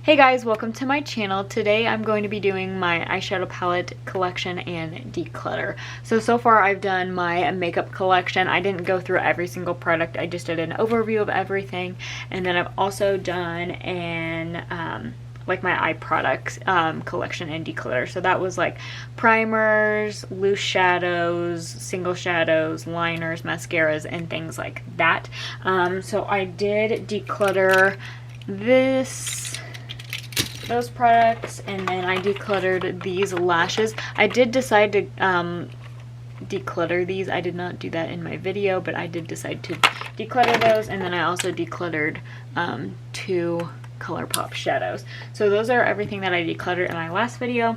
Hey guys, welcome to my channel. Today I'm going to be doing my eyeshadow palette collection and declutter. So far I've done my makeup collection. I didn't go through every single product. I just did an overview of everything. And then I've also done an like my eye products collection and declutter. So that was like primers, loose shadows, single shadows, liners, mascaras, and things like that. So I did declutter those products, and then I decluttered these lashes. I did decide to declutter these. I did not do that in my video, but I did decide to declutter those, and then I also decluttered 2 Colourpop shadows. So those are everything that I decluttered in my last video.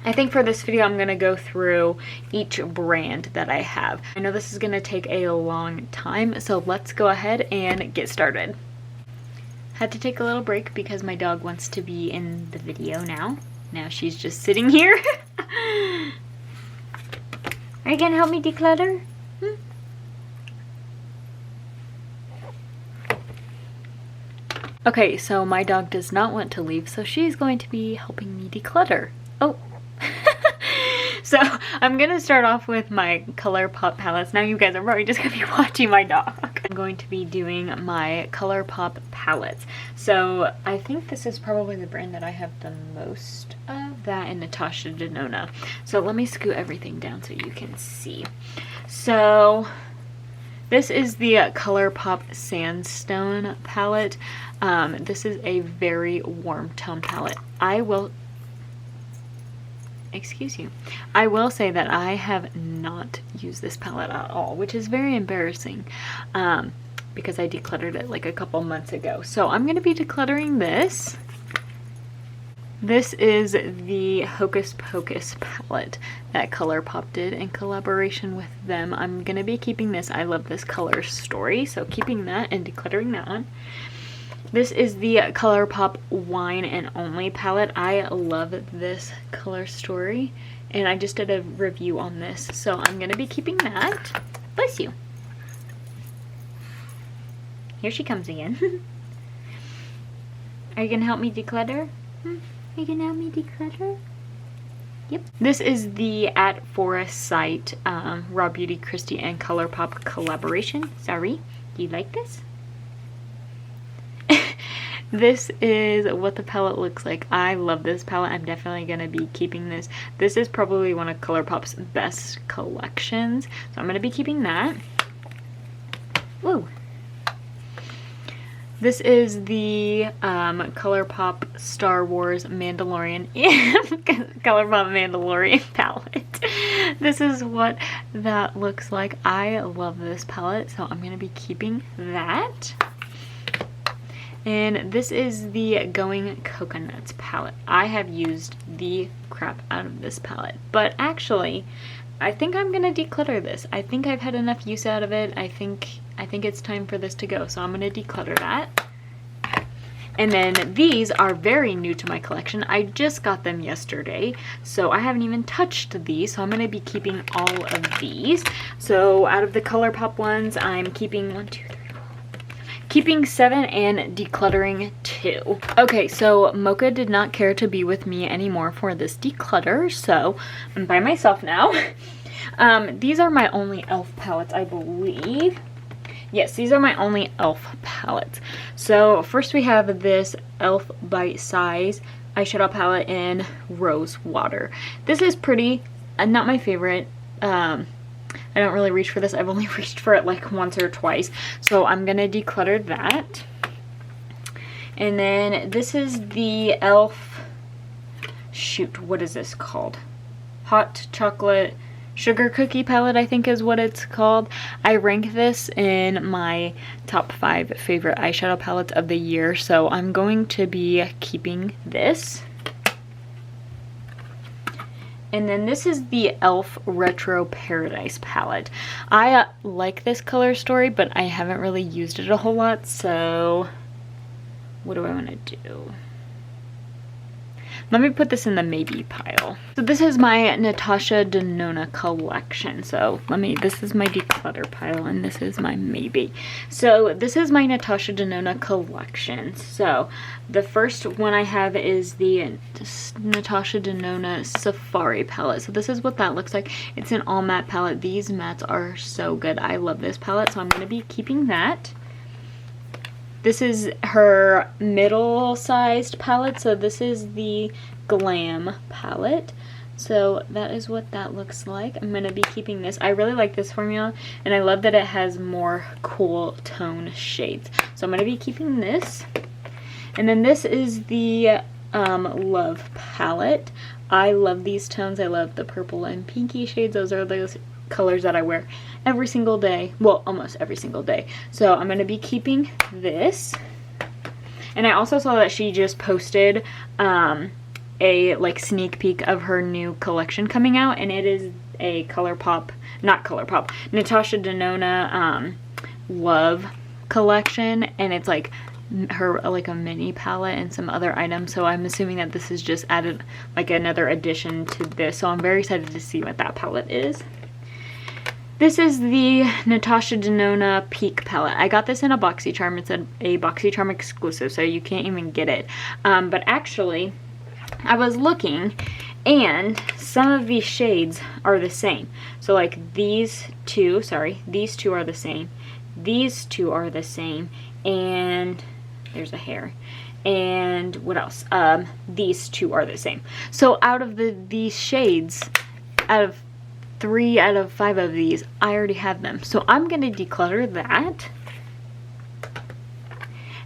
I think for this video I'm going to go through each brand that I have. I know this is going to take a long time, so let's go ahead and get started. Had to take a little break because my dog wants to be in the video now. Now she's just sitting here. Are you gonna help me declutter? Okay, so my dog does not want to leave, so she's going to be helping me declutter. Oh. So I'm gonna start off with my Colourpop palettes. Now you guys are probably just gonna be watching my dog. I'm going to be doing my Colourpop palettes. So I think this is probably the brand that I have the most of, that and Natasha Denona. So let me scoot everything down so you can see. So this is the Colourpop Sandstone palette. This is a very warm tone palette. Excuse you. I will say that I have not used this palette at all, which is very embarrassing because I decluttered it like a couple months ago. So I'm going to be decluttering this. This is the Hocus Pocus palette that Colourpop did in collaboration with them. I'm going to be keeping this. I love this color story, so keeping that and decluttering that one. This is the Colourpop Wine and Only palette. I love this color story, and I just did a review on this, so I'm going to be keeping that. Bless you. Here she comes again. Are you going to help me declutter? Are you going to help me declutter? Yep. This is the At Forest site Raw Beauty Christie and Colourpop collaboration. Sorry. Do you like this? This is what the palette looks like. I love this palette. I'm definitely going to be keeping this. This is probably one of Colourpop's best collections, so I'm going to be keeping that. Woo! This is the Colourpop Star Wars Mandalorian Colourpop Mandalorian palette. This is what that looks like. I love this palette, so I'm going to be keeping that. And this is the Going Coconuts palette. I have used the crap out of this palette, but actually I think I'm gonna declutter this. I think I've had enough use out of it. I think it's time for this to go, so I'm gonna declutter that. And then these are very new to my collection. I just got them yesterday, so I haven't even touched these, so I'm gonna be keeping all of these. So out of the Colourpop ones, I'm keeping 1, 2, 3, keeping 7 and decluttering 2. Okay, so Mocha did not care to be with me anymore for this declutter, so I'm by myself now. These are my only e.l.f. palettes, I believe. Yes, these are my only e.l.f. palettes. So first we have this e.l.f. Bite Size eyeshadow palette in Rose Water. This is pretty, not my favorite. I don't really reach for this. I've only reached for it like once or twice. So I'm going to declutter that. And then this is the e.l.f. Shoot, what is this called? Hot Chocolate Sugar Cookie palette, I think is what it's called. I rank this in my top 5 favorite eyeshadow palettes of the year. So I'm going to be keeping this. And then this is the e.l.f. Retro Paradise palette. I like this color story, but I haven't really used it a whole lot, so what do I want to do? Let me put this in the maybe pile. So this is my Natasha Denona collection. So this is my declutter pile and this is my maybe. So this is my Natasha Denona collection. So the first one I have is the Natasha Denona Safari palette. So this is what that looks like. It's an all matte palette. These mattes are so good. I love this palette, so I'm going to be keeping that. This is her middle-sized palette, so this is the Glam palette. So that is what that looks like. I'm going to be keeping this. I really like this formula, and I love that it has more cool tone shades. So I'm going to be keeping this. And then this is the Love palette. I love these tones. I love the purple and pinky shades. Those are those colors that I wear every single day, well, almost every single day. So I'm going to be keeping this. And I also saw that she just posted a like sneak peek of her new collection coming out, and it is a Colourpop, not Colourpop, Natasha Denona Love collection, and it's like her like a mini palette and some other items. So I'm assuming that this is just added like another addition to this. So I'm very excited to see what that palette is. This is the Natasha Denona Peak palette. I got this in a BoxyCharm. It's a BoxyCharm exclusive, so you can't even get it. But actually, I was looking, and some of these shades are the same. So like these two are the same. These two are the same, and there's a hair. And what else? These two are the same. So out of these shades, out of 3 out of 5 of these, I already have them. So I'm going to declutter that.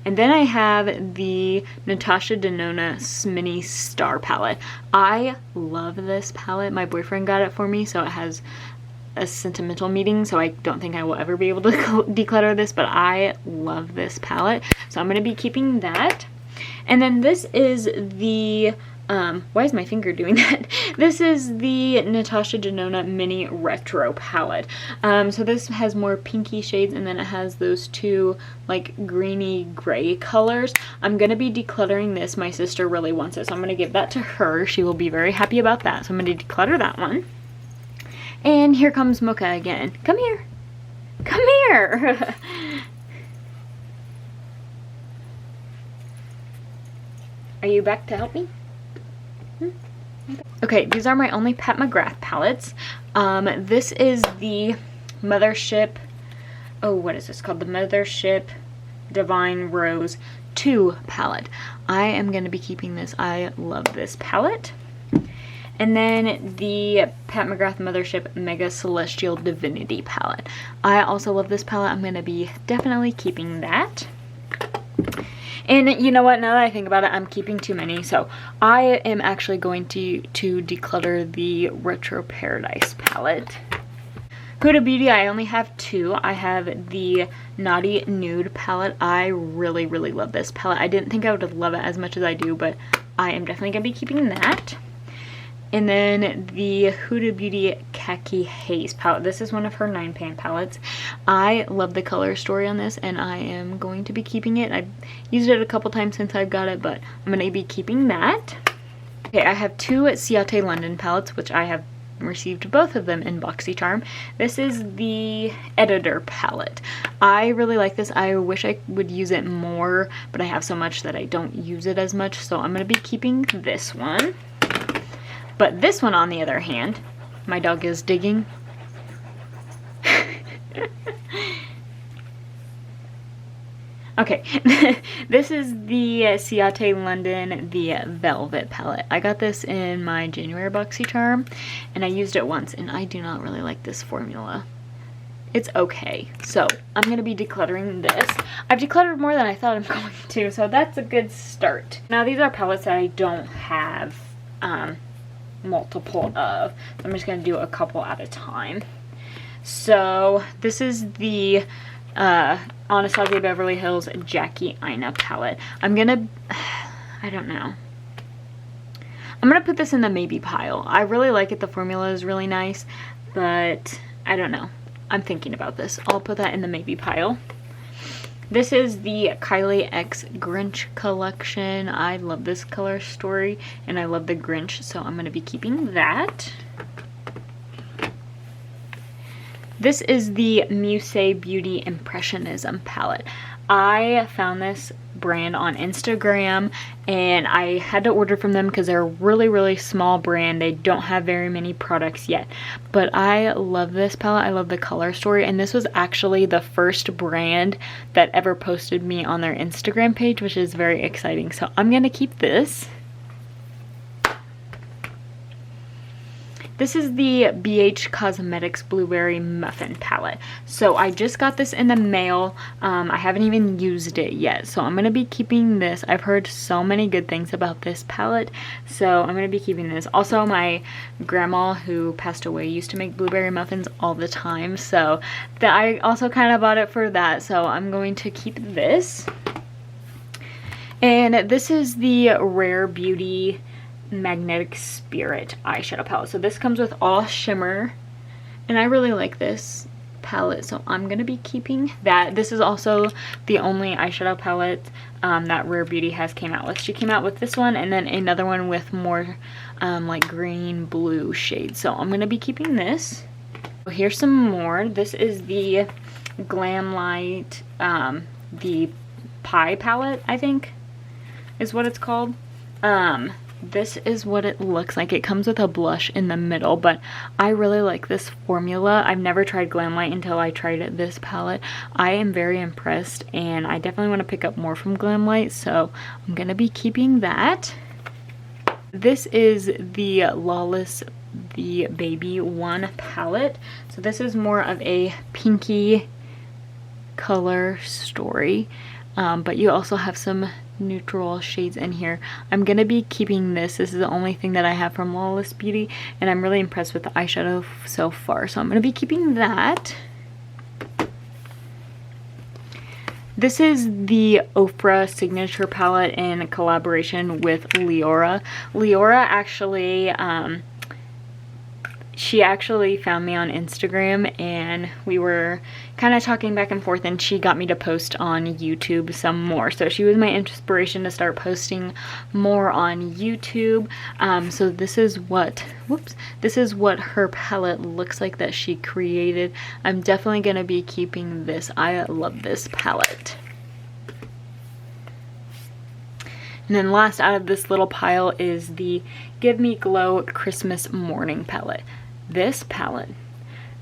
And then I have the Natasha Denona Mini Star palette. I love this palette. My boyfriend got it for me, so it has a sentimental meaning, so I don't think I will ever be able to declutter this, but I love this palette. So I'm going to be keeping that. And then this is the why is my finger doing that? This is the Natasha Denona Mini Retro palette. So this has more pinky shades, and then it has those two like greeny gray colors. I'm going to be decluttering this. My sister really wants it, so I'm going to give that to her. She will be very happy about that. So I'm going to declutter that one. And here comes Mocha again. Come here. Come here. Are you back to help me? Okay, these are my only Pat McGrath palettes. This is the Mothership, oh, what is this called? The Mothership Divine Rose 2 palette. I am going to be keeping this. I love this palette. And then the Pat McGrath Mothership Mega Celestial Divinity palette. I also love this palette. I'm going to be definitely keeping that. And you know what, now that I think about it, I'm keeping too many, so I am actually going to declutter the Retro Paradise palette. Huda Beauty, I only have 2. I have the Naughty Nude palette. I really, really love this palette. I didn't think I would love it as much as I do, but I am definitely going to be keeping that. And then the Huda Beauty Khaki Haze palette. This is one of her 9-pan palettes. I love the color story on this, and I am going to be keeping it. I've used it a couple times since I've got it, but I'm going to be keeping that. Okay, I have 2 Ciate London palettes, which I have received both of them in BoxyCharm. This is the Editor palette. I really like this. I wish I would use it more, but I have so much that I don't use it as much, so I'm going to be keeping this one. But this one, on the other hand, my dog is digging. Okay, this is the Ciate London, the Velvet palette. I got this in my January BoxyCharm, and I used it once, and I do not really like this formula. It's okay. So, I'm going to be decluttering this. I've decluttered more than I thought I'm going to, so that's a good start. Now, these are palettes that I don't have multiple of. So I'm just going to do a couple at a time. So this is the Anastasia Beverly Hills Jackie Aina palette. I'm going to, I don't know. I'm going to put this in the maybe pile. I really like it. The formula is really nice, but I don't know. I'm thinking about this. I'll put that in the maybe pile. This is the Kylie X Grinch collection. I love this color story and I love the Grinch, so I'm going to be keeping that. This is the Muse Beauty Impressionism palette. I found this brand on Instagram and I had to order from them because they're a really small brand. They don't have very many products yet, but I love this palette. I love the color story, and this was actually the first brand that ever posted me on their Instagram page, which is very exciting. So I'm gonna keep this. This is the BH Cosmetics Blueberry Muffin palette. So I just got this in the mail. I haven't even used it yet, so I'm going to be keeping this. I've heard so many good things about this palette, so I'm going to be keeping this. Also, my grandma who passed away used to make blueberry muffins all the time, so I also kind of bought it for that, so I'm going to keep this. And this is the Rare Beauty Magnetic Spirit eyeshadow palette. So this comes with all shimmer, and I really like this palette, so I'm gonna be keeping that. This is also the only eyeshadow palette that Rare Beauty has came out with. She came out with this one and then another one with more like green blue shades, so I'm gonna be keeping this. Here's some more. This is the Glam Light the Pie palette, I think is what it's called. This is what it looks like. It comes with a blush in the middle, but I really like this formula. I've never tried Glam Light until I tried this palette. I am very impressed, and I definitely want to pick up more from Glam Light, so I'm going to be keeping that. This is the Lawless the Baby One palette. So this is more of a pinky color story, but you also have some neutral shades in here. I'm gonna be keeping this. This is the only thing that I have from Lawless Beauty, and I'm really impressed with the eyeshadow so far, so I'm gonna be keeping that. This is the Ofra Signature palette in collaboration with Leora. Leora actually she actually found me on Instagram, and we were kind of talking back and forth, and she got me to post on YouTube some more. So she was my inspiration to start posting more on YouTube. So this is what, this is what her palette looks like that she created. I'm definitely going to be keeping this. I love this palette. And then last out of this little pile is the Give Me Glow Christmas Morning palette. This palette,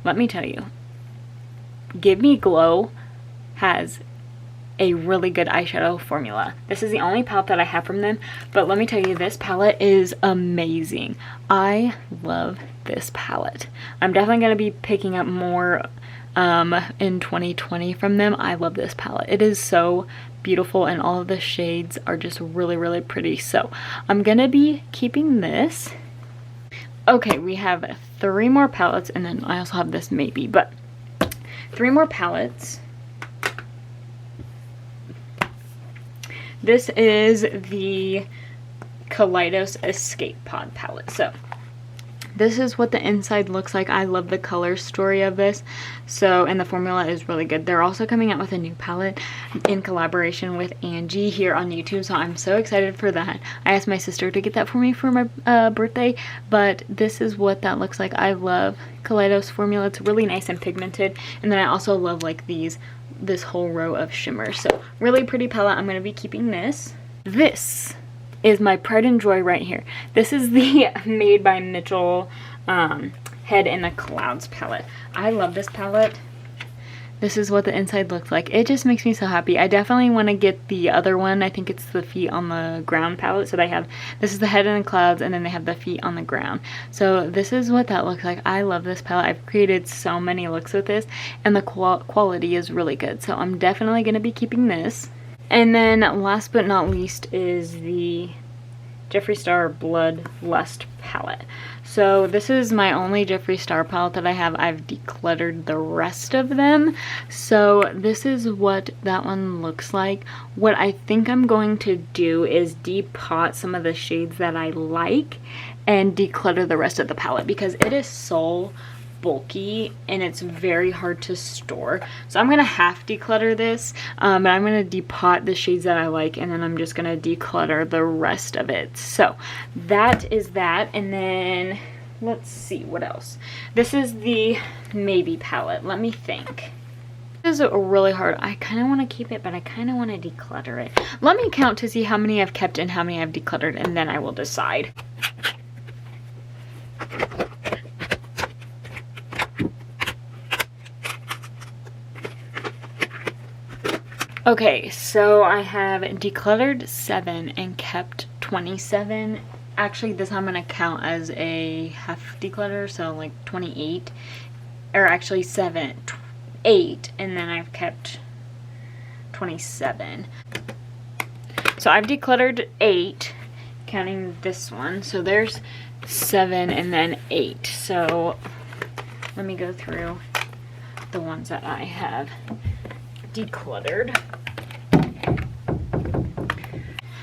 let me tell you, Give Me Glow has a really good eyeshadow formula. This is the only palette that I have from them, but let me tell you, this palette is amazing. I love this palette. I'm definitely going to be picking up more in 2020 from them. I love this palette. It is so beautiful, and all of the shades are just really pretty, so I'm going to be keeping this. Okay, we have 3 more palettes, and then I also have this maybe, but 3 more palettes. This is the Kaleidos Escape Pod palette. So this is what the inside looks like. I love the color story of this. So, and the formula is really good. They're also coming out with a new palette in collaboration with Angie here on YouTube, so I'm so excited for that. I asked my sister to get that for me for my birthday, but this is what that looks like. I love Kaleidos formula. It's really nice and pigmented, and then I also love like this whole row of shimmer. So really pretty palette. I'm going to be keeping this. This is my pride and joy right here. This is the Made by Mitchell Head in the Clouds palette. I love this palette. This is what the inside looks like. It just makes me so happy. I definitely want to get the other one. I think it's the Feet on the Ground palette. So they have, this is the Head in the Clouds, and then they have the Feet on the Ground. So this is what that looks like. I love this palette. I've created so many looks with this, and the quality is really good. So I'm definitely going to be keeping this. And then last but not least is the Jeffree Star Bloodlust palette. So this is my only Jeffree Star palette that I have. I've decluttered the rest of them. So this is what that one looks like. What I think I'm going to do is depot some of the shades that I like and declutter the rest of the palette, because it is so bulky and it's very hard to store. So I'm gonna half declutter this, but I'm gonna depot the shades that I like, and then I'm just gonna declutter the rest of it. So that is that. And then let's see what else. This is the Maybe palette. Let me think. This is really hard. I kind of want to keep it, but I kind of want to declutter it. Let me count to see how many I've kept and how many I've decluttered, and then I will decide. Okay, so I have decluttered 7 and kept 27. Actually, this I'm gonna count as a half declutter, so like 28, or actually 8, and then I've kept 27. So I've decluttered 8, counting this one. So there's 7 and then 8. So let me go through the ones that I have decluttered.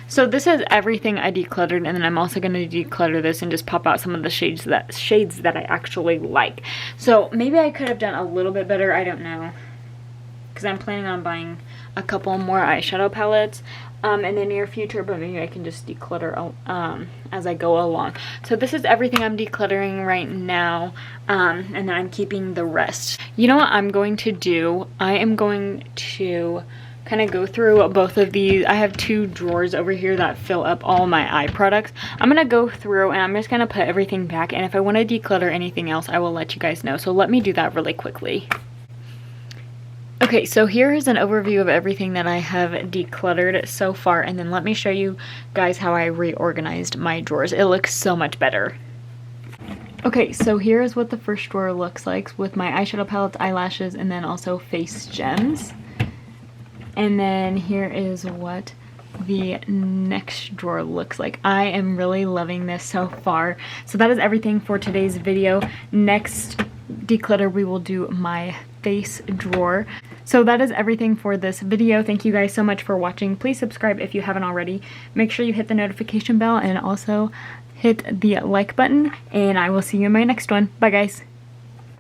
So this is everything I decluttered, and then I'm also going to declutter this and just pop out some of the shades that I actually like. So maybe I could have done a little bit better, I don't know, because I'm planning on buying a couple more eyeshadow palettes in the near future, but maybe I can just declutter as I go along. So this is everything I'm decluttering right now, and then I'm keeping the rest. You know what I'm going to do? I am going to kind of go through both of these. I have 2 drawers over here that fill up all my eye products. I'm gonna go through and I'm just gonna put everything back, and if I want to declutter anything else, I will let you guys know. So let me do that really quickly. Okay, so here is an overview of everything that I have decluttered so far, and then let me show you guys how I reorganized my drawers. It looks so much better. Okay, so here is what the first drawer looks like with my eyeshadow palettes, eyelashes, and then also face gems. And then here is what the next drawer looks like. I am really loving this so far. So that is everything for today's video. Next declutter, we will do my face drawer. So that is everything for this video. Thank you guys so much for watching. Please subscribe if you haven't already. Make sure you hit the notification bell and also hit the like button, and I will see you in my next one. Bye guys.